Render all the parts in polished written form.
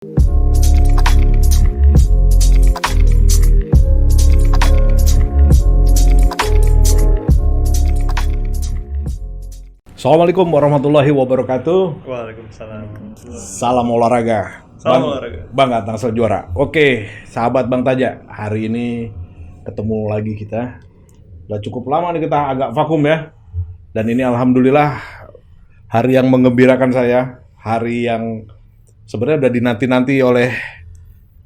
Assalamualaikum warahmatullahi wabarakatuh. Waalaikumsalam. Salam olahraga. Salam olahraga. Bang Tangsel juara. Oke, sahabat Bang Taja, hari ini ketemu lagi kita. Udah cukup lama nih kita agak vakum ya. Dan ini alhamdulillah hari yang menggembirakan saya, hari yang sebenarnya udah dinanti-nanti oleh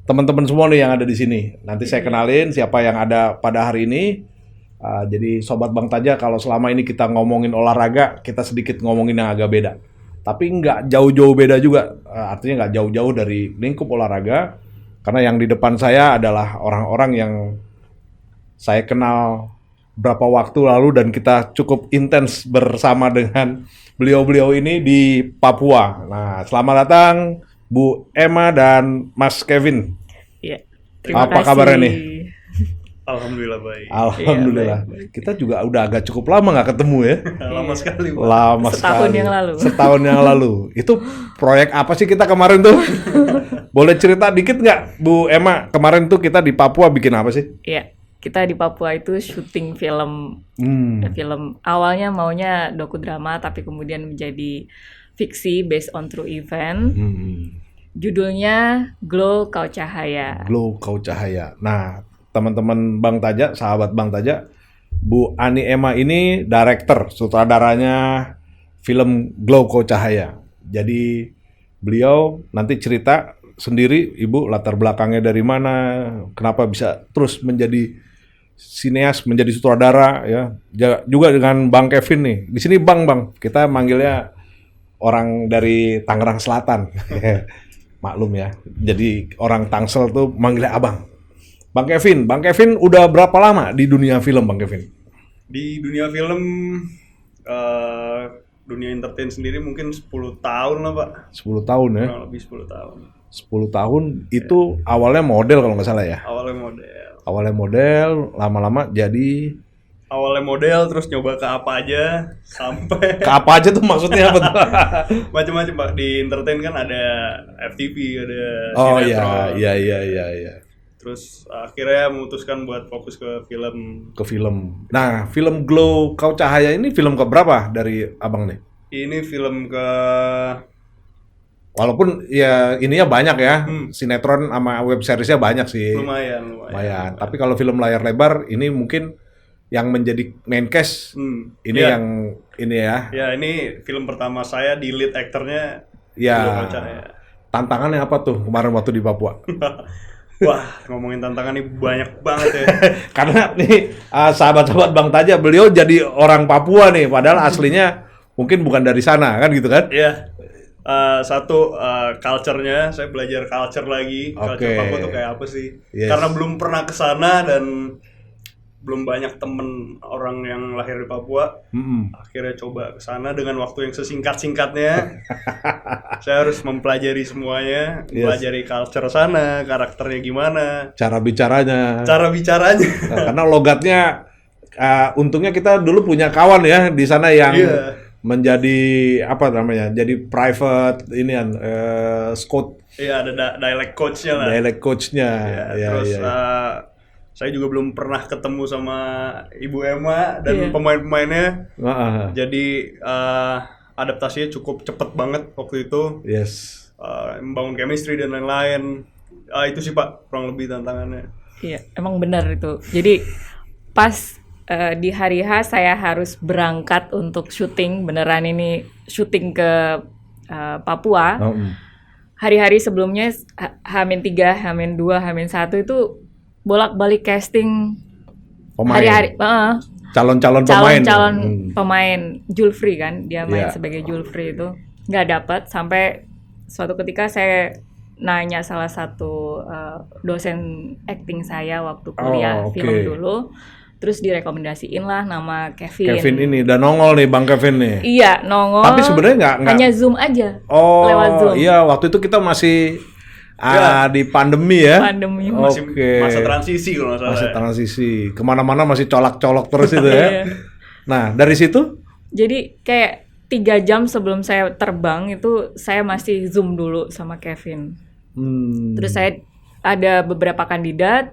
teman-teman semua nih yang ada di sini. Nanti saya kenalin siapa yang ada pada hari ini. Jadi Sobat Bang Taja, kalau selama ini kita ngomongin olahraga, kita sedikit ngomongin yang agak beda. Tapi nggak jauh-jauh beda juga, artinya nggak jauh-jauh dari lingkup olahraga. Karena yang di depan saya adalah orang-orang yang saya kenal berapa waktu lalu dan kita cukup intens bersama dengan beliau-beliau ini di Papua. Nah, selamat datang Bu Emma dan Mas Kevin. Iya, terima Apa kasih. kabarnya nih? Alhamdulillah baik. Alhamdulillah. Iya, baik. Kita juga udah agak cukup lama nggak ketemu ya. Lama sekali, Pak. Lama Setahun sekali. yang lalu. Setahun yang lalu. Itu proyek apa sih kita kemarin tuh? Boleh cerita dikit nggak, Bu Emma? Kemarin tuh kita di Papua bikin apa sih? Iya, kita di Papua itu syuting film. Hmm. Film awalnya maunya dokudrama, tapi kemudian menjadi fiksi based on true event. Judulnya Glow Kau Cahaya. Glow Kau Cahaya. Nah, teman-teman Bang Taja, sahabat Bang Taja, Bu Ani Emma ini director, sutradaranya film Glow Kau Cahaya. Jadi beliau nanti cerita sendiri, Ibu latar belakangnya dari mana, kenapa bisa terus menjadi sineas, menjadi sutradara ya. Juga dengan Bang Kevin nih. Di sini Bang, kita manggilnya orang dari Tangerang Selatan. Maklum ya. Jadi orang Tangsel tuh manggilnya Abang. Bang Kevin udah berapa lama di dunia film, Bang Kevin? Di dunia film, dunia entertain sendiri mungkin 10 tahun lah, Pak. 10 tahun ya? Kurang lebih 10 tahun. 10 tahun itu awalnya model kalau nggak salah ya? Awalnya model, lama-lama jadi... Awalnya model, terus nyoba ke apa aja, sampai... Ke apa aja tuh maksudnya apa tuh? Macam-macam, Pak. Di entertain kan ada FTV, ada Oh sinetron. iya. Terus akhirnya memutuskan buat fokus ke film. Ke film. Nah, film Glow Kau Cahaya ini film keberapa dari Abang nih? Ini film ke... Walaupun ya ininya banyak ya, sinetron sama web seriesnya banyak sih. Lumayan. Tapi kalau film layar lebar ini mungkin yang menjadi main cast ini Iya. yang ini ya. Ya, ini film pertama saya, di lead aktornya Ya. Glow Kau Cahaya. Tantangannya apa tuh kemarin waktu di Papua? Wah, ngomongin tantangan ini banyak banget ya. Karena nih sahabat-sahabat Bang Taja, beliau jadi orang Papua nih, padahal aslinya mungkin bukan dari sana kan gitu kan? Iya. Satu, culture-nya, saya belajar culture lagi. Culture Oke. Papua tuh kayak apa sih? Yes. Karena belum pernah ke sana dan belum banyak temen orang yang lahir di Papua. Akhirnya coba ke sana dengan waktu yang sesingkat-singkatnya. Saya harus mempelajari semuanya, mempelajari culture sana, karakternya gimana, Cara bicaranya. cara bicaranya. Karena logatnya, untungnya kita dulu punya kawan ya di sana yang Iya. menjadi apa namanya, jadi private inian scout, Iya, ada dialect coach-nya lah. dialect coachnya. Ya, terus saya juga belum pernah ketemu sama Ibu Emma dan pemain-pemainnya. Jadi adaptasinya cukup cepet banget waktu itu. Yes. Membangun chemistry dan lain-lain. Itu sih, Pak, kurang lebih tantangannya. Iya, emang benar itu. Jadi pas di hari H saya harus berangkat untuk syuting, beneran ini syuting ke Papua. Hari-hari sebelumnya H-3, H-2, H-1 itu bolak-balik casting. Pemain. Hari-hari Calon-calon pemain. calon pemain Julfri kan, dia main Iya. sebagai Julfri itu nggak dapat, sampai suatu ketika saya nanya salah satu dosen acting saya waktu kuliah film dulu, terus direkomendasiin lah nama Kevin. Kevin ini udah nongol nih, Bang Kevin nih. Iya, nongol. Tapi sebenarnya nggak hanya Zoom aja. Oh, lewat Zoom. iya, waktu itu kita masih di pandemi ya. Pandemi. Masih Oke. masa transisi kalau nggak salah. Masih ya. transisi. Kemana-mana masih colak-colok terus itu ya. Iya. Nah, dari situ? Jadi kayak 3 jam sebelum saya terbang itu saya masih Zoom dulu sama Kevin. Terus saya ada beberapa kandidat,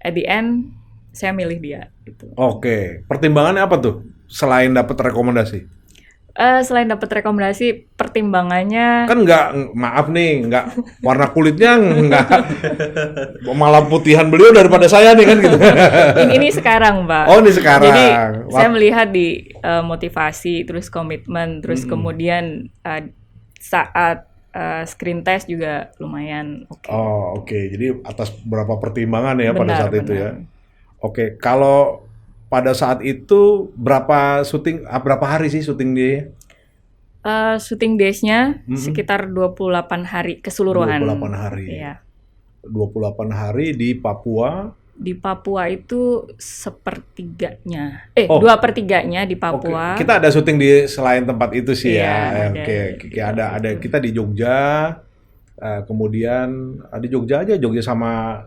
at the end saya milih dia. Gitu. Oke, pertimbangannya apa tuh selain dapat rekomendasi? Selain dapat rekomendasi, pertimbangannya Kan maaf nih, nggak warna kulitnya nggak malah putihan beliau daripada saya nih kan gitu. ini sekarang, Pak. Oh, ini sekarang. Jadi saya melihat di motivasi, terus komitmen, terus kemudian saat screen test juga lumayan oke. Oh, oke. Jadi atas beberapa pertimbangan ya pada saat itu benar. ya. Oke, kalau pada saat itu berapa hari sih syuting dia? Shooting days-nya sekitar 28 hari keseluruhan. 28 hari. Iya. 28 hari di Papua. Di Papua itu sepertiganya. 2/3-nya di Papua. Oke. Kita ada syuting di selain tempat itu sih Iya, ya. Oke, ada kita di Jogja. Kemudian di Jogja sama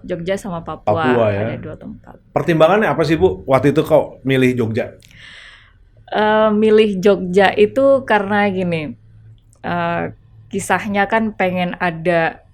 Papua ya. ada 2 tempat. Pertimbangannya apa sih Bu? Waktu itu kok milih Jogja? Milih Jogja itu karena gini, kisahnya kan pengen ada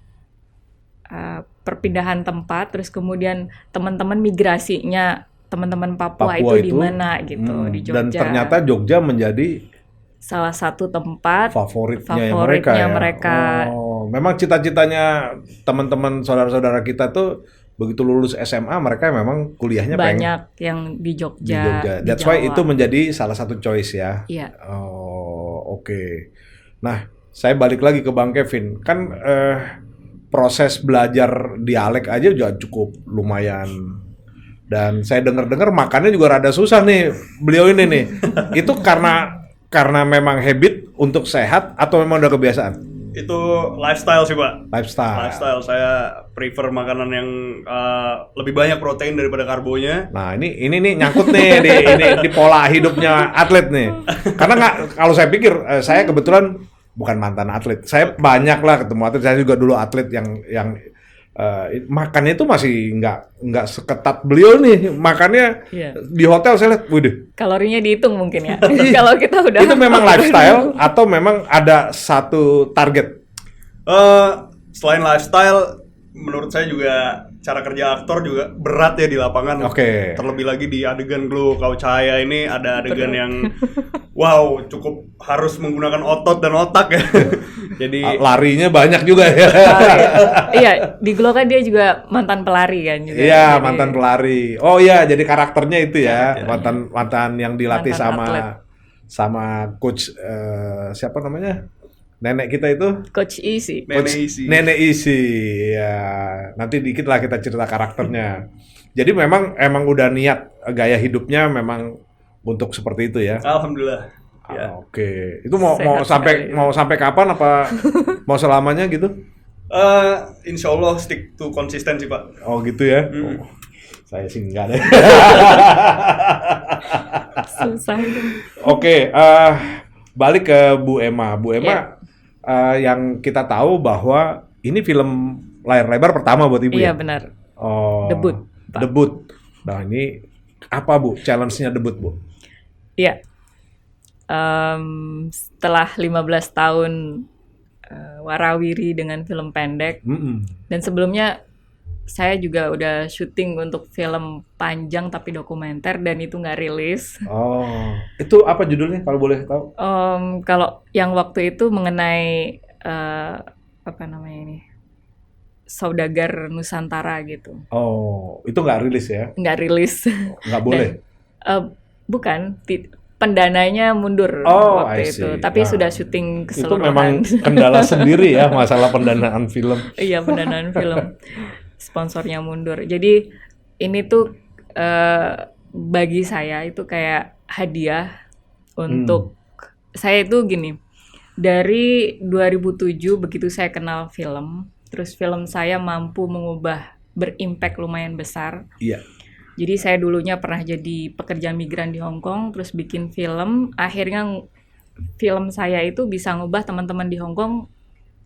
perpindahan tempat, terus kemudian teman-teman migrasinya teman-teman Papua itu di mana gitu, di Jogja. Dan ternyata Jogja menjadi salah satu tempat favoritnya mereka. Oh, memang cita-citanya teman-teman saudara-saudara kita tuh begitu lulus SMA mereka memang kuliahnya banyak yang di Jogja. Di That's why itu menjadi salah satu choice ya. Iya. Oh, oke. Nah, saya balik lagi ke Bang Kevin. Kan proses belajar dialek aja juga cukup lumayan. Dan saya dengar-dengar makannya juga rada susah nih beliau ini nih. Itu karena memang habit untuk sehat atau memang udah kebiasaan? Itu lifestyle sih, Pak. Lifestyle. Saya prefer makanan yang lebih banyak protein daripada karbonya. Nah, ini nih nyangkut nih di pola hidupnya atlet nih. Karena kalau saya pikir saya kebetulan bukan mantan atlet. Saya banyak lah ketemu atlet. Saya juga dulu atlet yang makannya itu masih nggak seketat beliau nih. Makannya di hotel saya lihat, waduh. Kalorinya dihitung mungkin ya. Kalau kita udah itu memang lifestyle atau memang ada satu target? Selain lifestyle, menurut saya juga cara kerja aktor juga berat ya di lapangan. Oke. Terlebih lagi di adegan Glow Kau Cahaya ini ada adegan yang wow, cukup harus menggunakan otot dan otak ya. Jadi larinya banyak juga ya. Iya, di Glow kan dia juga mantan pelari kan juga. Iya, mantan pelari. Oh iya, jadi karakternya itu ya, mantan yang dilatih sama coach siapa namanya? Nenek kita itu? Coach Isi. Nenek Isi. Ya, nanti dikit lah kita cerita karakternya. Jadi memang udah niat gaya hidupnya memang untuk seperti itu ya. Alhamdulillah. Ya. Oke. Itu mau sampai kapan apa mau selamanya gitu? Insya Allah stick to konsistensi, Pak. Oh gitu ya. Oh, saya sih enggak deh. Susah. Oke, balik ke Bu Emma. Bu Emma, yang kita tahu bahwa ini film layar lebar pertama buat Ibu ya? Iya benar. Oh. Debut. Nah ini apa Bu? Challenge-nya debut Bu? Iya. Setelah 15 tahun warawiri dengan film pendek, dan sebelumnya saya juga udah syuting untuk film panjang tapi dokumenter dan itu nggak rilis. Oh, itu apa judulnya kalau boleh tahu? Kalau yang waktu itu mengenai apa namanya ini, saudagar Nusantara gitu. Oh, itu nggak rilis ya? Nggak rilis. Nggak boleh? Bukan. Pendananya mundur waktu itu, tapi sudah syuting keseluruhan. Itu memang kendala sendiri ya masalah pendanaan film. Iya, pendanaan film. Sponsornya mundur. Jadi ini tuh bagi saya itu kayak hadiah untuk saya itu gini. Dari 2007 begitu saya kenal film, terus film saya mampu berimpact lumayan besar. Iya. Jadi saya dulunya pernah jadi pekerja migran di Hong Kong, terus bikin film. Akhirnya film saya itu bisa ngubah teman-teman di Hong Kong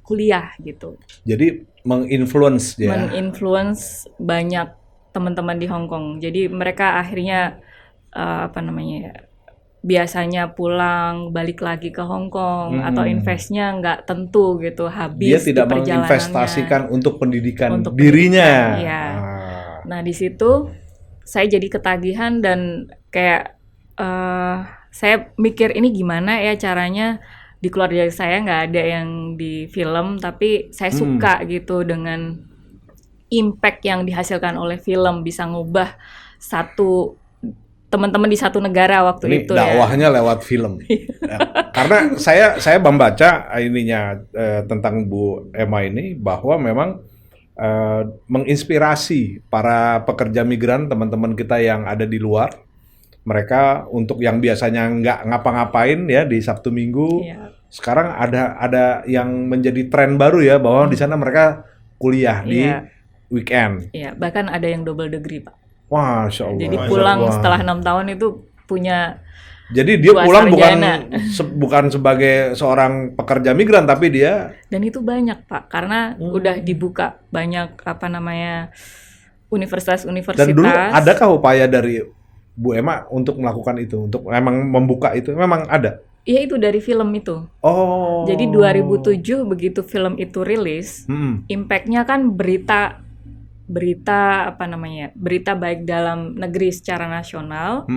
kuliah gitu. Jadi menginfluence ya? Menginfluence banyak teman-teman di Hong Kong. Jadi mereka akhirnya biasanya pulang balik lagi ke Hong Kong atau investnya nggak tentu gitu, Dia habis di tidak perjalanannya menginvestasikan untuk pendidikan untuk dirinya. pendidikan, iya. Ah. Nah di situ saya jadi ketagihan dan kayak saya mikir ini gimana ya caranya di keluarga saya nggak ada yang di film, tapi saya suka gitu dengan impact yang dihasilkan oleh film, bisa ngubah teman-teman di satu negara waktu Ini itu dakwahnya lewat film. Ya. Karena saya membaca ininya tentang Bu Emma ini bahwa memang menginspirasi para pekerja migran, teman-teman kita yang ada di luar. Mereka untuk yang biasanya nggak ngapa-ngapain ya di Sabtu Minggu, sekarang ada yang menjadi tren baru ya, bahwa di sana mereka kuliah di weekend. Iya, bahkan ada yang double degree, Pak. Masya Allah. Jadi pulang setelah 6 tahun itu punya. Jadi dia pulang bukan sebagai seorang pekerja migran, tapi dia. Dan itu banyak, Pak, karena udah dibuka banyak universitas-universitas. Dan dulu adakah upaya dari Bu Emma untuk melakukan itu, untuk memang membuka itu, memang ada? Iya, itu dari film itu. Oh. Jadi 2007 begitu film itu rilis, impact-nya kan berita baik dalam negeri secara nasional.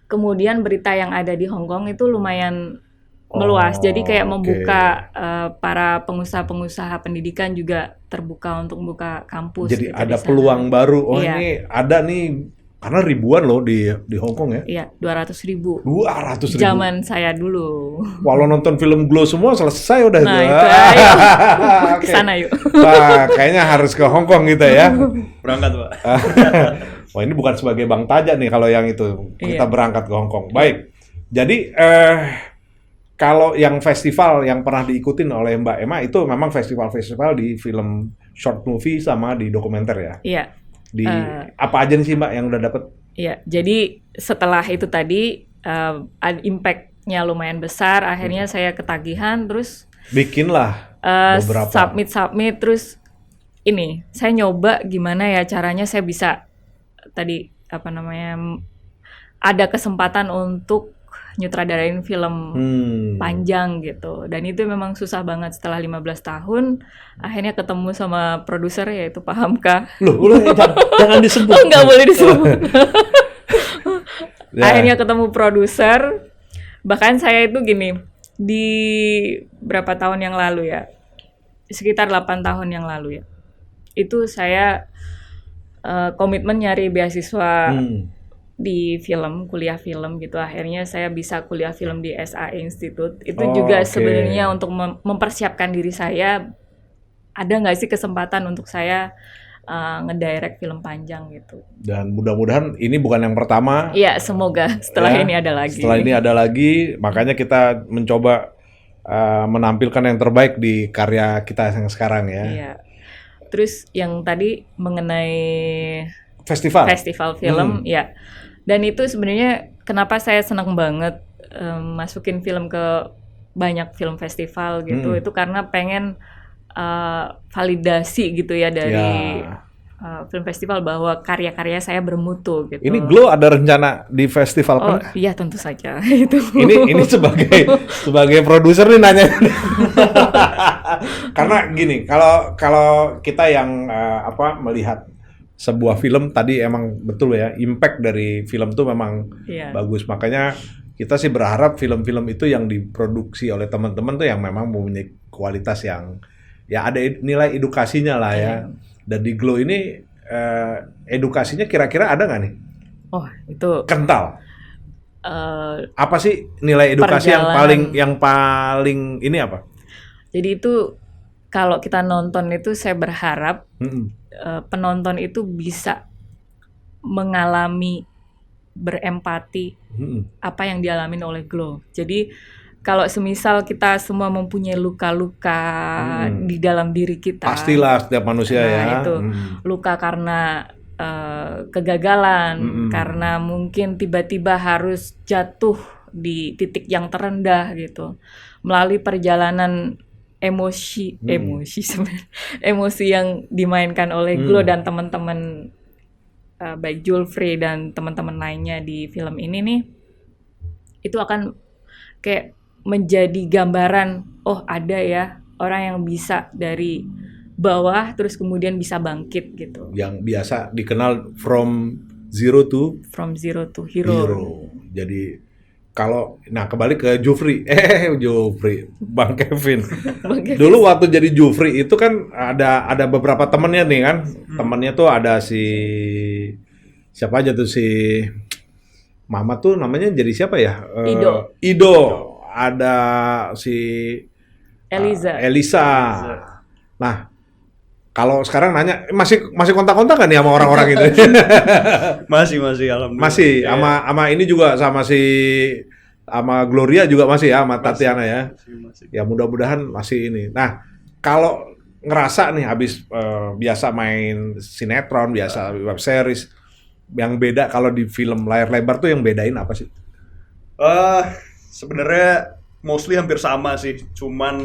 Kemudian berita yang ada di Hong Kong itu lumayan meluas. Jadi kayak membuka para pengusaha pendidikan juga terbuka untuk membuka kampus. Jadi gitu ada peluang baru. Oh ini ada nih, karena ribuan loh di Hong Kong ya. Iya, 200.000. 200.000. Zaman saya dulu. Walau nonton film Glow semua selesai udah. Nah itu ayo. Kesana yuk. Wah, kayaknya harus ke Hong Kong gitu ya. Berangkat, Pak. Wah, ini bukan sebagai Bang Taja nih kalau yang itu. Kita berangkat ke Hong Kong. Baik. Jadi kalau yang festival yang pernah diikutin oleh Mbak Emma itu memang festival-festival di film short movie sama di dokumenter ya? Iya. Di apa aja nih sih Mbak yang udah dapet? Iya, jadi setelah itu tadi impact-nya lumayan besar, akhirnya saya ketagihan, terus bikinlah beberapa submit, terus ini saya nyoba gimana ya caranya saya bisa ada kesempatan untuk nyutradarain film panjang gitu. Dan itu memang susah banget. Setelah 15 tahun akhirnya ketemu sama produser yaitu Pak Hamka. Loh, jangan disebut. Oh, nggak boleh disebut. Akhirnya ketemu produser. Bahkan saya itu gini, di berapa tahun yang lalu ya, sekitar 8 tahun yang lalu ya, itu saya komitmen nyari beasiswa di film, kuliah film gitu. Akhirnya saya bisa kuliah film di SAE Institute. Itu juga sebenarnya untuk mempersiapkan diri saya, ada nggak sih kesempatan untuk saya ngedirect film panjang gitu. Dan mudah-mudahan ini bukan yang pertama. Iya, semoga setelah ini ada lagi. Setelah ini ada lagi, makanya kita mencoba menampilkan yang terbaik di karya kita yang sekarang ya. Iya. Terus yang tadi mengenai festival film, ya. Dan itu sebenarnya kenapa saya senang banget masukin film ke banyak film festival gitu. Itu karena pengen validasi gitu ya dari film festival bahwa karya-karya saya bermutu gitu. Ini Glow ada rencana di festival kan? Iya tentu saja itu. Ini sebagai produser nih nanya. Karena gini, kalau kita yang melihat sebuah film tadi emang betul ya, impact dari film tuh memang bagus. Makanya kita sih berharap film-film itu yang diproduksi oleh teman-teman tuh yang memang mempunyai kualitas yang ya ada nilai edukasinya lah ya. Dan di Glow ini edukasinya kira-kira ada nggak nih? Oh itu kental. Apa sih nilai edukasi yang paling ini apa? Jadi itu kalau kita nonton itu saya berharap penonton itu bisa mengalami, berempati apa yang dialami oleh Glow. Jadi kalau semisal kita semua mempunyai luka-luka di dalam diri kita, pastilah setiap manusia itu luka karena kegagalan, karena mungkin tiba-tiba harus jatuh di titik yang terendah gitu, melalui perjalanan emosi yang dimainkan oleh Glow dan teman-teman baik Julfrey dan teman-teman lainnya di film ini nih, itu akan kayak menjadi gambaran, oh ada ya orang yang bisa dari bawah terus kemudian bisa bangkit gitu. Yang biasa dikenal from zero to Hero. Jadi kalau kembali ke Jufri, Bang Kevin. Dulu waktu jadi Jufri itu kan ada beberapa temennya nih kan, temennya tuh ada siapa aja tuh si Mama tuh namanya jadi siapa ya? Ido. Ada si Elisa. Nah, kalau sekarang nanya masih kontak-kontak kan nih sama orang-orang itu? Masih alhamdulillah. Masih sama ini juga sama Gloria juga masih ya, sama Tatiana ya. Masih. Ya mudah-mudahan masih ini. Nah, kalau ngerasa nih habis biasa main sinetron, biasa web series, yang beda kalau di film layar lebar tuh yang bedain apa sih? Sebenarnya mostly hampir sama sih, cuman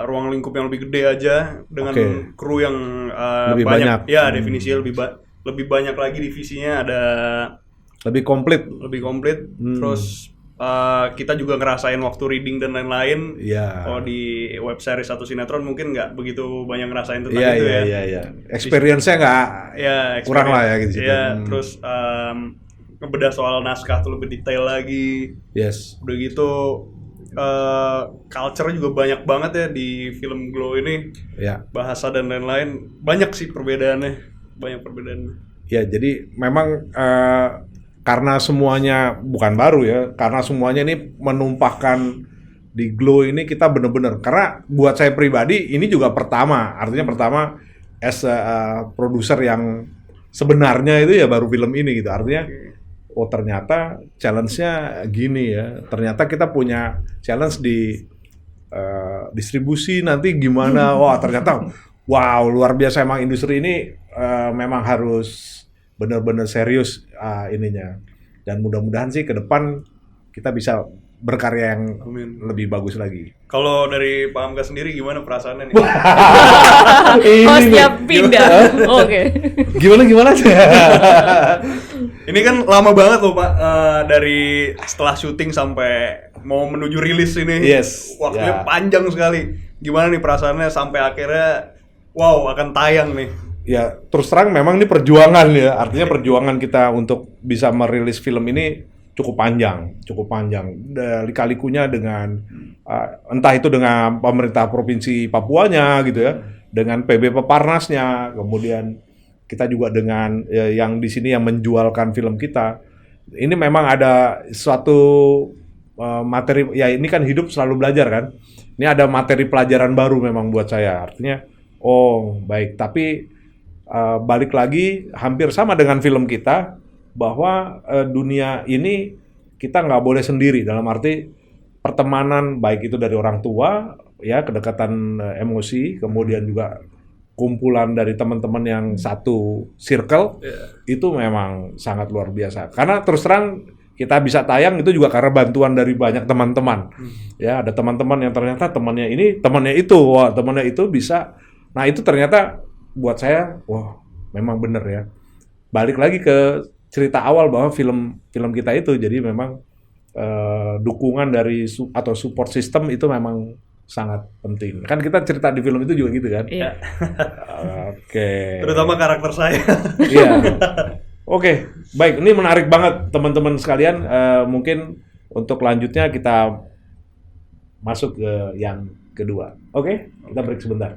ruang lingkup yang lebih gede aja dengan kru yang lebih banyak. Ya, definisinya lebih banyak lagi, divisinya ada lebih komplit. Terus kita juga ngerasain waktu reading dan lain-lain. Iya. Kalau di web series atau sinetron mungkin nggak begitu banyak ngerasain tentang itu ya. Iya. Experience-nya nggak kurang lah ya gitu. Iya, terus ngebedah soal naskah tuh lebih detail lagi. Yes. Udah gitu culture juga banyak banget ya di film Glow ini. Ya. Bahasa dan lain-lain banyak sih perbedaannya. Ya, jadi memang karena semuanya bukan baru ya, karena semuanya ini menumpahkan di Glow ini kita bener-bener, karena buat saya pribadi ini juga artinya pertama as a produser yang sebenarnya itu ya baru film ini gitu, artinya oh ternyata challenge-nya gini ya, ternyata kita punya challenge di distribusi nanti gimana, wah ternyata wow luar biasa, emang industri ini memang harus benar-benar serius ininya, dan mudah-mudahan sih ke depan kita bisa berkarya yang lebih bagus lagi. Kalau dari Pak Hamka sendiri gimana perasaannya nih? Hostnya pindah. Oke. Gimana? Ini kan lama banget loh Pak, dari setelah syuting sampai mau menuju rilis ini. Yes. Waktunya panjang sekali. Gimana nih perasaannya sampai akhirnya wow akan tayang nih? Ya terus terang memang ini perjuangan ya, artinya perjuangan kita untuk bisa merilis film ini cukup panjang. Lika-likunya dengan entah itu dengan pemerintah provinsi Papuanya gitu ya, dengan PB Peparnasnya, kemudian kita juga dengan yang di sini yang menjualkan film kita. Ini memang ada suatu materi, ya ini kan hidup selalu belajar kan. Ini ada materi pelajaran baru memang buat saya. Artinya, oh baik, tapi balik lagi hampir sama dengan film kita, bahwa dunia ini kita nggak boleh sendiri, dalam arti pertemanan baik itu dari orang tua ya, kedekatan emosi, kemudian juga kumpulan dari teman-teman yang satu circle, itu memang sangat luar biasa. Karena terus terang kita bisa tayang itu juga karena bantuan dari banyak teman-teman. Ya, ada teman-teman yang ternyata temannya ini, temannya itu, wah temannya itu bisa. Nah itu ternyata buat saya, wah memang bener ya. Balik lagi ke cerita awal bahwa film kita itu, jadi memang dukungan dari atau support system itu memang sangat penting. Kan kita cerita di film itu juga gitu kan? Iya. Oke. Terutama karakter saya. Iya. Oke, baik. Ini menarik banget teman-teman sekalian. Mungkin untuk lanjutnya kita masuk ke yang kedua. Oke, kita break sebentar.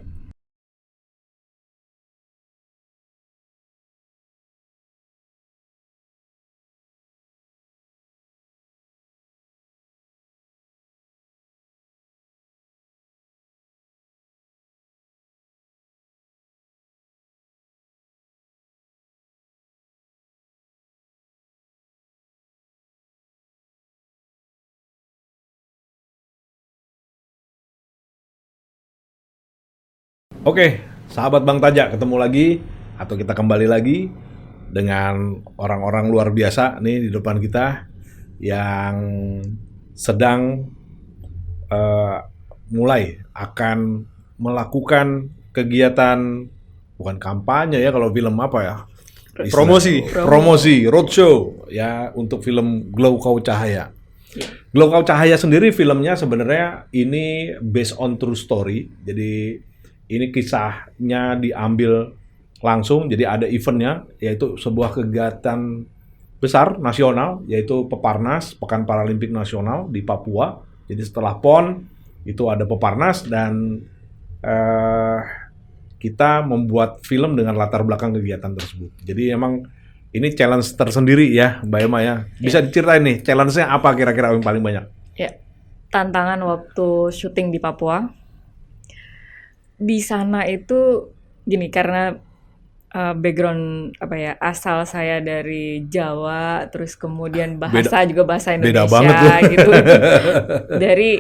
Oke, sahabat Bang Taja, ketemu lagi atau kita kembali lagi dengan orang-orang luar biasa nih di depan kita yang sedang mulai akan melakukan kegiatan, bukan kampanye ya kalau film apa ya? Promosi, roadshow ya untuk film Glow Kau Cahaya. Glow Kau Cahaya sendiri filmnya sebenarnya ini based on true story. Jadi ini kisahnya diambil langsung. Jadi ada eventnya, yaitu sebuah kegiatan besar nasional, yaitu Peparnas, Pekan Paralimpik Nasional di Papua. Jadi setelah PON itu ada Peparnas dan kita membuat film dengan latar belakang kegiatan tersebut. Jadi emang ini challenge tersendiri ya, Mbak Emma ya. Bisa diceritain nih, challenge-nya apa kira-kira yang paling banyak? Ya, tantangan waktu syuting di Papua. Di sana itu gini, karena background asal saya dari Jawa, terus kemudian bahasa juga bahasa Indonesia beda banget gitu. Dari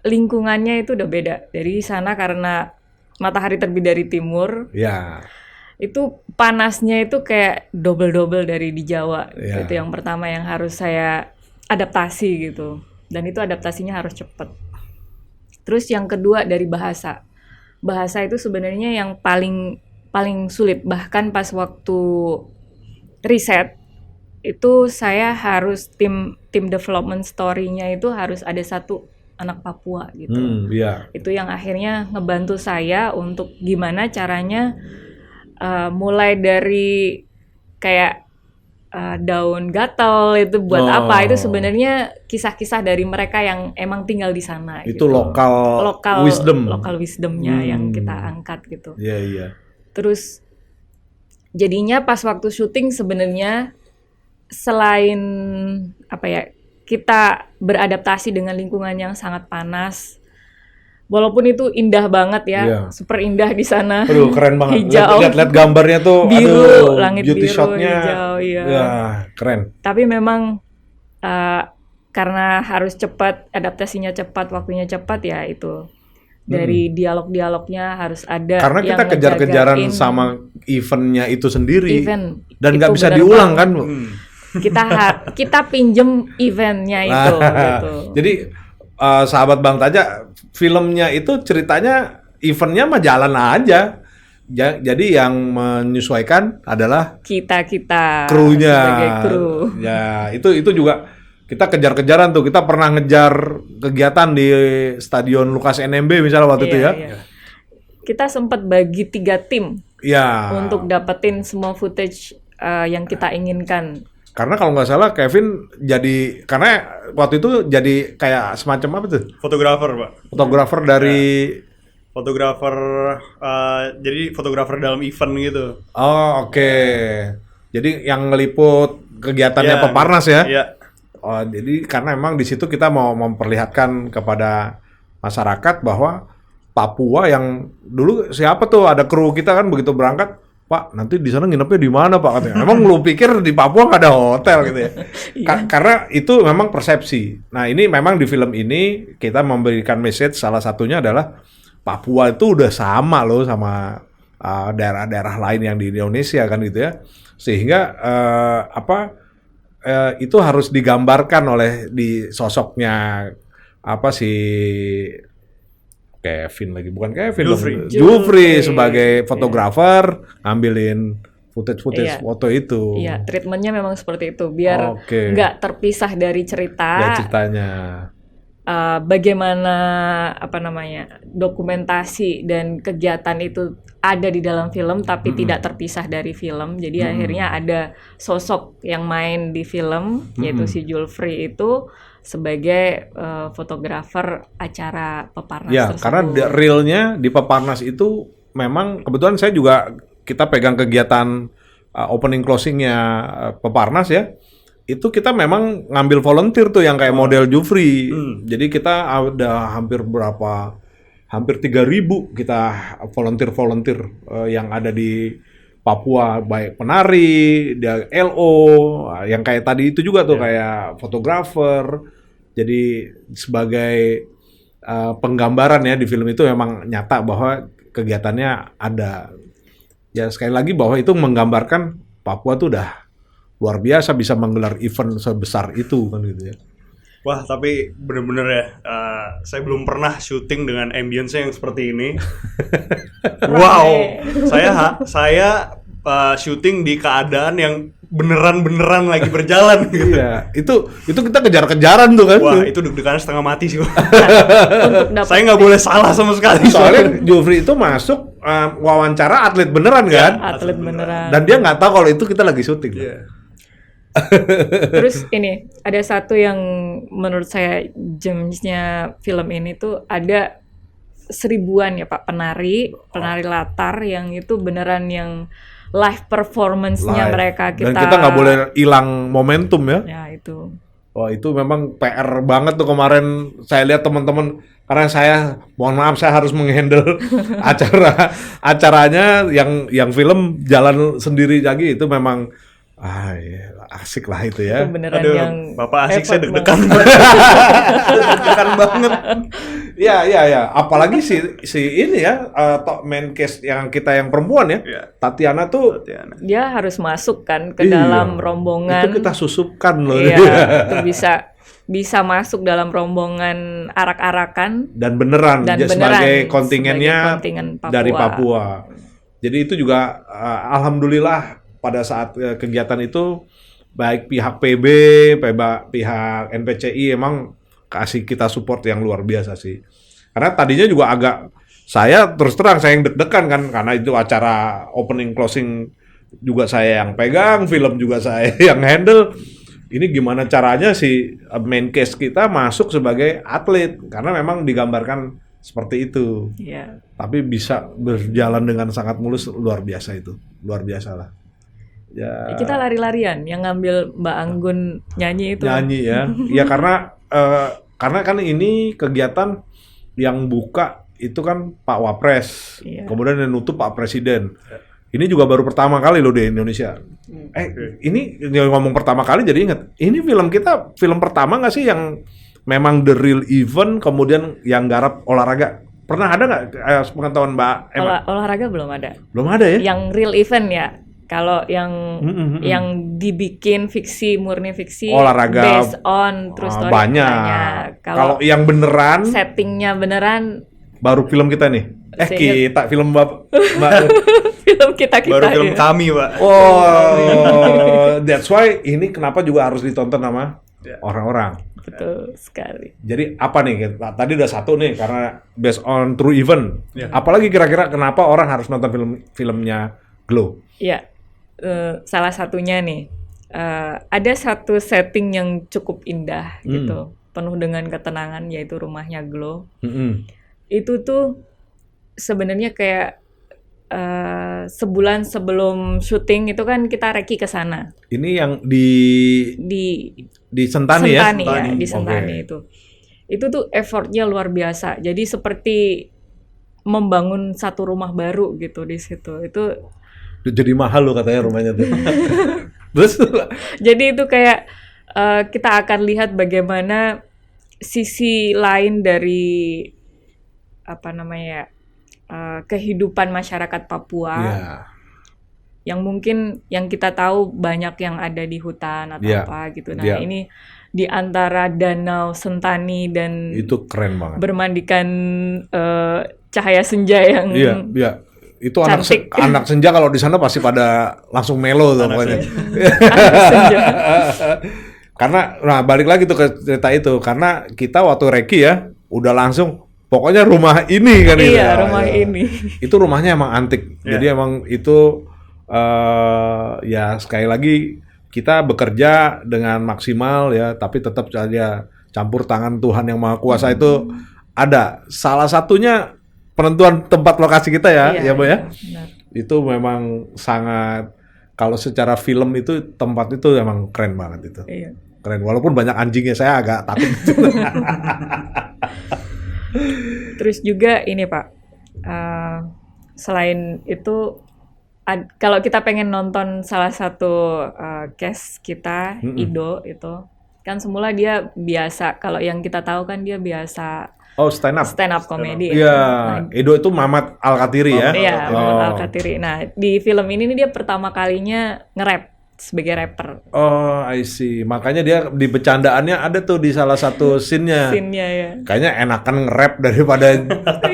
lingkungannya itu udah beda. Dari sana karena matahari terbit dari timur. Ya. Itu panasnya itu kayak double dari di Jawa. Ya. Itu yang pertama yang harus saya adaptasi gitu. Dan itu adaptasinya harus cepat. Terus yang kedua dari bahasa. Bahasa itu sebenarnya yang paling sulit. Bahkan pas waktu riset itu saya harus tim development story-nya itu harus ada satu anak Papua gitu. Iya. Itu yang akhirnya ngebantu saya untuk gimana caranya mulai dari kayak daun gatal itu buat apa, itu sebenarnya kisah-kisah dari mereka yang emang tinggal di sana. Itu gitu. lokal wisdomnya yang kita angkat gitu. Iya. Terus jadinya pas waktu syuting sebenarnya selain kita beradaptasi dengan lingkungan yang sangat panas. Walaupun itu indah banget ya, super indah di sana. Aduh, keren banget. Hijau, lihat gambarnya tuh, biru, langit beauty biru, shot-nya, hijau, iya. Ya, keren. Tapi memang karena harus cepat, adaptasinya cepat, waktunya cepat ya itu. Dari dialog-dialognya harus ada. Karena kita yang kejar-kejaran sama eventnya itu sendiri. Dan nggak bisa diulang kan? Kita pinjem eventnya itu. Gitu. Jadi sahabat Bang Taja, filmnya itu ceritanya eventnya mah jalan aja. Jadi yang menyesuaikan adalah kita krunya. Sebagai kru. Ya, itu juga kita kejar-kejaran tuh. Kita pernah ngejar kegiatan di Stadion Lukas NMB misalnya waktu itu ya. Iya. Kita sempat bagi 3 tim. Ya. Untuk dapetin semua footage yang kita inginkan. Karena kalau nggak salah Kevin karena waktu itu jadi kayak semacam apa tuh? Fotografer, Pak. Fotografer dari jadi fotografer dalam event gitu. Oh, oke. Jadi yang ngeliput kegiatannya Peparnas ya? Iya. Oh, jadi karena emang di situ kita mau memperlihatkan kepada masyarakat bahwa Papua yang dulu siapa tuh ada kru kita kan begitu berangkat, Pak, nanti di sana nginepnya di mana, Pak? Katanya. Emang lu pikir di Papua nggak ada hotel gitu ya? Karena itu memang persepsi. Nah, ini memang di film ini kita memberikan message, salah satunya adalah Papua itu udah sama loh sama daerah-daerah lain yang di Indonesia kan gitu ya. Sehingga itu harus digambarkan oleh di sosoknya Kevin lagi, bukan Kevin, Jufri sebagai fotografer ngambilin footage foto itu. Iya, treatmentnya memang seperti itu biar nggak terpisah dari ceritanya. Bagaimana dokumentasi dan kegiatan itu ada di dalam film tapi tidak terpisah dari film. Jadi akhirnya ada sosok yang main di film yaitu si Jufri itu sebagai fotografer acara Peparnas tersebut. Karena realnya di Peparnas itu memang kebetulan saya juga kita pegang kegiatan opening closingnya Peparnas ya. Itu kita memang ngambil volunteer tuh yang kayak model Jufri. Jadi kita ada hampir 3.000 kita volunteer yang ada di Papua, baik penari, LO, yang kayak tadi itu juga tuh kayak fotografer. Jadi sebagai penggambaran ya di film itu memang nyata bahwa kegiatannya ada. Ya sekali lagi bahwa itu menggambarkan Papua tuh udah luar biasa bisa menggelar event sebesar itu kan gitu ya. Wah, tapi bener-bener ya, saya belum pernah syuting dengan ambience-nya yang seperti ini. Wow, saya syuting di keadaan yang beneran lagi berjalan gitu. Iya, itu kita kejar-kejaran tuh kan. Wah, itu deg-degan setengah mati sih. Untuk dapat Saya nggak boleh salah sama sekali. Soalnya Joffrey itu masuk wawancara atlet beneran kan, atlet beneran. dan dia nggak tahu kalau itu kita lagi syuting. Iya. Terus ini ada satu yang menurut saya gemsnya film ini tuh ada 1000-an ya Pak penari latar yang itu beneran yang live performance-nya Live. mereka Dan kita nggak boleh hilang momentum ya. Ya itu. Wah itu memang PR banget tuh kemarin saya lihat teman-teman, karena saya mohon maaf saya harus menghandle acaranya yang film jalan sendiri lagi, itu memang iya, asik lah itu ya. Itu beneran Aduh, yang Bapak asik, saya effort deg-degan banget. Deg-degan banget. Iya. Apalagi si ini ya, main cast yang kita yang perempuan ya, Iya. Tatiana tuh. Tatiana. dia harus masuk kan ke Iya, dalam rombongan. itu kita susupkan loh. Iya, itu bisa masuk dalam rombongan arak-arakan Dan beneran, dan sebagai beneran kontingennya sebagai kontingen Papua. dari Papua. Jadi itu juga alhamdulillah pada saat kegiatan itu baik pihak PB, pihak NPCI emang kasih kita support yang luar biasa sih. Karena tadinya juga saya terus terang saya yang deg-degan kan, karena itu acara opening closing juga saya yang pegang, film juga saya yang handle. Ini gimana caranya si main cast kita masuk sebagai atlet, karena memang digambarkan seperti itu. Iya. Tapi bisa berjalan dengan sangat mulus, luar biasa itu. Luar biasa lah. Ya, Kita lari-larian yang ngambil Mbak Anggun nyanyi itu. nyanyi ya. Ya karena kan ini kegiatan yang buka itu kan Pak Wapres. Iya. Kemudian yang nutup Pak Presiden. Ini juga baru pertama kali loh di Indonesia. Ini ngomong pertama kali jadi ingat. Ini film kita film pertama nggak sih yang memang the real event kemudian yang garap olahraga? Pernah ada nggak pengetahuan Mbak Emma? Olahraga belum ada. Belum ada ya? Yang real event ya. Kalau yang dibikin murni fiksi, Olahraga based on true story banyak. Kalau Kalau yang beneran settingnya beneran baru film kita nih. Kita film Mbak. film kita Baru film ya. kami, Pak. Oh, that's why ini kenapa juga harus ditonton sama orang-orang. Betul sekali. Jadi apa nih? Tadi udah satu nih karena based on true event. Ya. Apalagi kira-kira kenapa orang harus nonton filmnya Glow? Ya, salah satunya nih ada satu setting yang cukup indah gitu, penuh dengan ketenangan, yaitu rumahnya Glow. Itu tuh sebenarnya kayak sebulan sebelum syuting itu kan kita reki ke sana. Ini yang di Sentani ya? Sentani ya, di Sentani Oke. itu. Itu tuh effortnya luar biasa. Jadi seperti membangun satu rumah baru gitu di situ. Itu Jadi mahal loh katanya rumahnya tuh. Terus jadi itu kayak kita akan lihat bagaimana sisi lain dari kehidupan masyarakat Papua. Iya. Yang mungkin yang kita tahu banyak yang ada di hutan atau Iya. apa gitu. Nah, Iya. ini di antara danau Sentani dan Itu keren banget. bermandikan cahaya senja yang Iya. Itu cantik. anak senja kalau di sana pasti pada langsung melo tuh pokoknya. anak senja. Karena balik lagi tuh ke cerita itu, karena kita waktu reki ya udah langsung pokoknya rumah ini kan itu. Iya, rumah ini. Itu rumahnya emang antik. Jadi emang itu ya sekali lagi kita bekerja dengan maksimal ya, tapi tetap saja campur tangan Tuhan yang Maha Kuasa itu ada. Salah satunya penentuan tempat lokasi kita ya, ya Bu ya. Benar. Itu memang sangat, kalau secara film itu tempat itu emang keren banget itu. Iya. Keren, walaupun banyak anjingnya, saya agak takut. Terus juga ini Pak, selain itu kalau kita pengen nonton salah satu cast kita, Ido itu kan semula dia biasa, kalau yang kita tahu kan dia biasa stand up comedy. Iya, Nah, Edo itu Mamat Al-Katiri ya. iya, Muhammad Al-Katiri. Nah, di film ini nih dia pertama kalinya nge-rap sebagai rapper. Oh, I see. Makanya dia di bercandaannya ada tuh di salah satu scene-nya. Scene-nya ya. Kayaknya enakan nge-rap daripada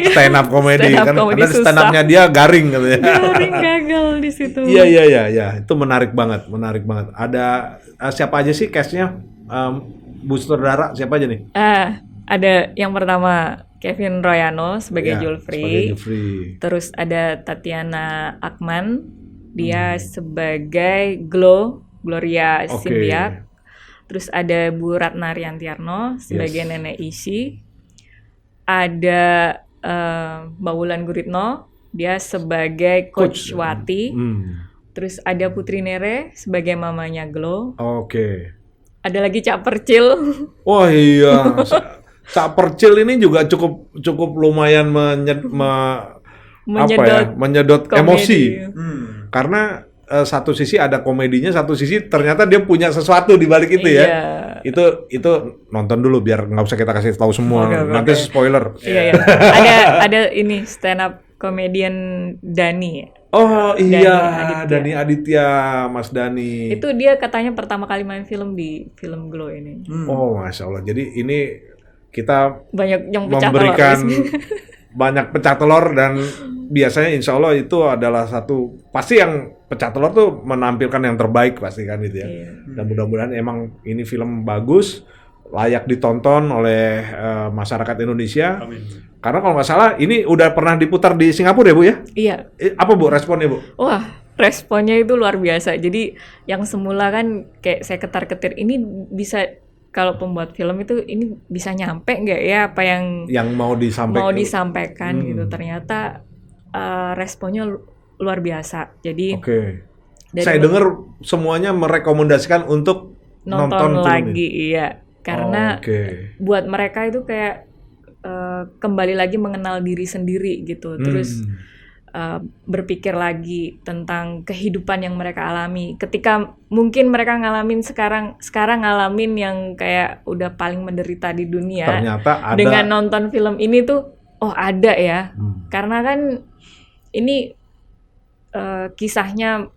stand up comedy Stand up kan. comedy Karena stand up-nya dia garing gitu ya. Garing gagal di situ. Iya. Itu menarik banget. Ada siapa aja sih cast-nya? Bu Sutradara siapa aja nih? Ada yang pertama Kevin Royano sebagai Ya, Julfri. sebagai Julfri. Terus ada Tatiana Akman, dia sebagai Gloria Oke. Simbiak. Terus ada Bu Ratna Riantiarno sebagai Yes. Nenek Isi. Ada Mbak Wulan Guritno, dia sebagai Coach Wati. Terus ada Putri Nere sebagai mamanya Glo. Oke. Ada lagi Cak Percil. Wah iya. Cak Percil ini juga cukup lumayan menyedot komedi. emosi. Karena satu sisi ada komedinya, satu sisi ternyata dia punya sesuatu di balik itu ya. Iya. Itu nonton dulu biar nggak usah kita kasih tahu semua. Oke. Nanti spoiler. Iya. Ada ini stand up comedian Dani. Oh iya, Aditya. Dani Aditya, Mas Dani. Itu dia katanya pertama kali main film di film Glow ini. Oh, Masya Allah. Jadi ini kita Banyak yang pecah memberikan telur. banyak pecah telur dan biasanya insya Allah itu adalah satu pasti yang pecah telur tuh menampilkan yang terbaik pasti kan gitu ya. Iya. Dan mudah-mudahan emang ini film bagus, layak ditonton oleh masyarakat Indonesia. Amin. Karena kalau nggak salah ini udah pernah diputar di Singapura ya Bu ya? Iya. Apa Bu responnya Bu? Wah, responnya itu luar biasa. Jadi yang semula kan kayak saya ketar-ketir, ini bisa, kalau pembuat film itu ini bisa nyampe nggak ya apa yang mau disampaikan gitu. Ternyata responnya luar biasa. Jadi Oke. dari Saya dengar semuanya merekomendasikan untuk nonton film lagi, ini. iya. Karena Oke. buat mereka itu kayak kembali lagi mengenal diri sendiri gitu. Terus berpikir lagi tentang kehidupan yang mereka alami. Ketika mungkin mereka ngalamin sekarang ngalamin yang kayak udah paling menderita di dunia. Ternyata ada. Dengan nonton film ini tuh, oh ada ya. Karena kan ini kisahnya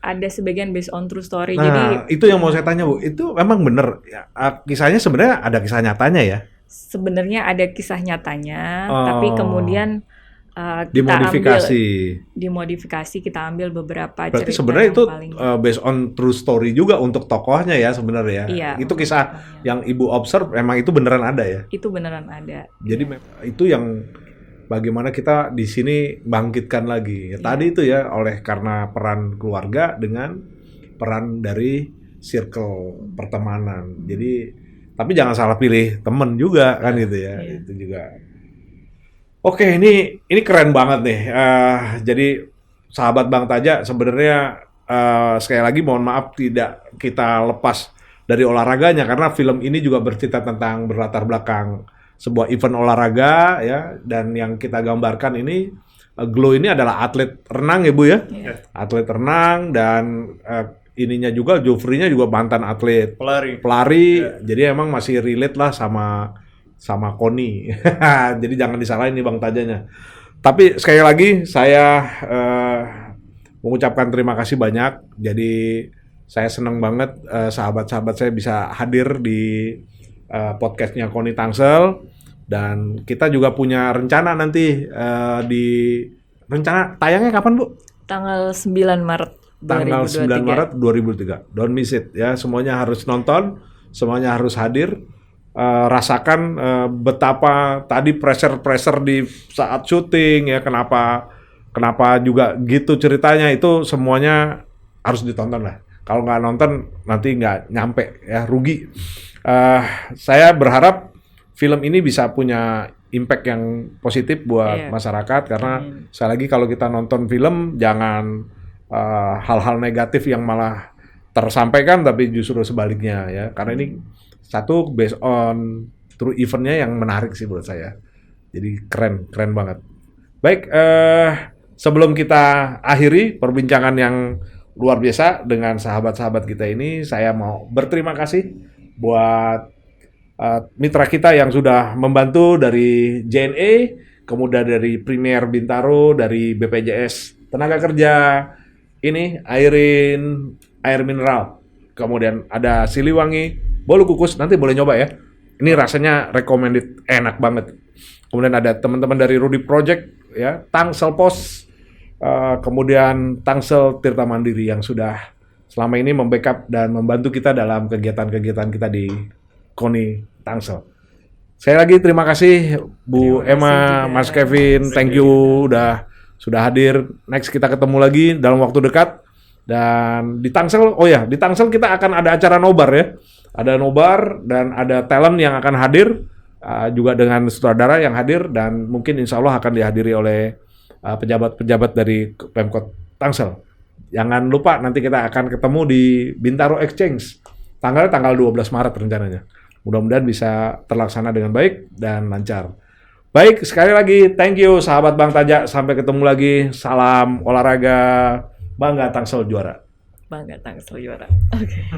ada sebagian based on true story. Nah, Jadi itu yang mau saya tanya Bu. Itu memang benar ya, kisahnya sebenarnya ada kisah nyatanya ya? sebenarnya ada kisah nyatanya, Oh. tapi kemudian kita dimodifikasi, kita ambil beberapa Berarti cerita sebenarnya yang itu paling based on true story juga untuk tokohnya ya sebenarnya ya. Iya, Itu kisah tokohnya. yang Ibu observe emang itu beneran ada ya. itu beneran ada. Jadi itu yang bagaimana kita di sini bangkitkan lagi. Tadi itu ya karena peran keluarga dengan peran dari circle pertemanan. Jadi tapi jangan salah pilih temen juga kan gitu ya. Iya. Itu juga. Oke, ini keren banget nih. Jadi sahabat Bang Taja sebenarnya sekali lagi mohon maaf tidak kita lepas dari olahraganya karena film ini juga bercerita tentang berlatar belakang sebuah event olahraga ya, dan yang kita gambarkan ini Glo ini adalah atlet renang ya Bu ya. Iya. Atlet renang dan ininya juga Julfri-nya juga mantan atlet pelari. Jadi emang masih relate lah sama Koni. Jadi jangan disalahin nih Bang Tajanya. Tapi sekali lagi saya mengucapkan terima kasih banyak. Jadi saya senang banget sahabat-sahabat saya bisa hadir di podcastnya Koni Tangsel, dan kita juga punya rencana nanti rencana tayangnya kapan Bu? Tanggal 9 Maret 2023. Tanggal 9 Maret 2003. Don't miss it ya, semuanya harus nonton, semuanya harus hadir. Rasakan betapa tadi pressure di saat syuting ya, kenapa juga gitu ceritanya, itu semuanya harus ditonton lah. Kalau nggak nonton nanti nggak nyampe ya, rugi. Saya berharap film ini bisa punya impact yang positif buat masyarakat, karena sekali lagi kalau kita nonton film jangan hal-hal negatif yang malah tersampaikan, tapi justru sebaliknya ya, karena ini satu based on true event-nya yang menarik sih menurut saya. Jadi keren banget. Baik, sebelum kita akhiri perbincangan yang luar biasa dengan sahabat-sahabat kita ini, saya mau berterima kasih buat mitra kita yang sudah membantu dari JNE, kemudian dari Premier Bintaro, dari BPJS Tenaga Kerja, ini Airin, air mineral. Kemudian ada Siliwangi, bolu kukus, nanti boleh nyoba ya. Ini rasanya recommended, enak banget. Kemudian ada teman-teman dari Rudy Project, ya, Tangsel Pos, kemudian Tangsel Tirta Mandiri yang sudah selama ini membackup dan membantu kita dalam kegiatan-kegiatan kita di KONI Tangsel. Saya lagi terima kasih Bu Emma, Mas Kevin, thank you sudah hadir. Next kita ketemu lagi dalam waktu dekat. Dan di Tangsel, di Tangsel kita akan ada acara nobar ya. Ada nobar dan ada talent yang akan hadir, juga dengan sutradara yang hadir, dan mungkin insya Allah akan dihadiri oleh pejabat-pejabat dari Pemkot Tangsel. Jangan lupa nanti kita akan ketemu di Bintaro Exchange. Tanggal 12 Maret rencananya. Mudah-mudahan bisa terlaksana dengan baik dan lancar. Baik, sekali lagi thank you sahabat Bang Taja. Sampai ketemu lagi. Salam olahraga. Bangga Tangsel juara. Bangga Tangsel juara. Oke.